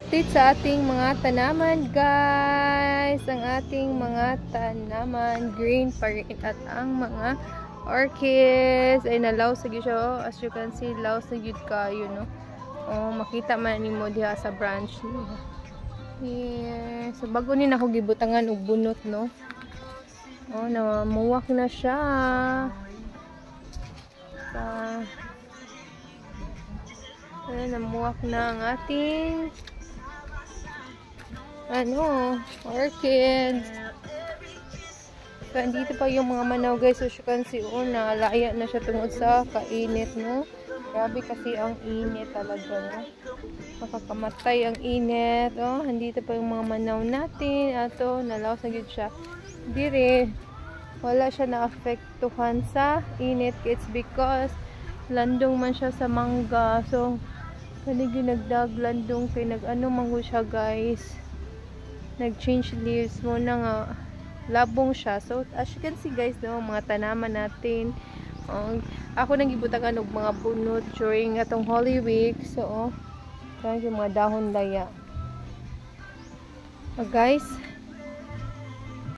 update sa ating mga tanaman, guys. Ang ating mga tanaman, green pa rin. At ang mga orchids ay nalaw sa siya. As you can see, law sa gid kayo, no? Oh, makita man nimo diha sa branch niya. Yeah. So bago ni nako gibutangan og bunot, no? Oh, namuwak na siya. Ayan, namuwak na ang ating orchids. So, andito pa yung mga manaw, guys. So, you can see, nalaya na siya tungod sa kainit, no? Grabe kasi ang init talaga, no? Makakamatay ang init. Oh, andito pa yung mga manaw natin. Ato, nalaw sa gid siya. Dire, wala siya na-affectuhan sa init. It's because landong man siya sa mangga. So, kanigi nagdaglandong kay nag-ano mango siya, guys. Nag-change leaves mo na nga labong siya. So as you can see, guys, no, mga tanaman natin. Ako nang gibutagan og mga bunot during atong Holy Week. So kaya yung mga dahon laya. Guys,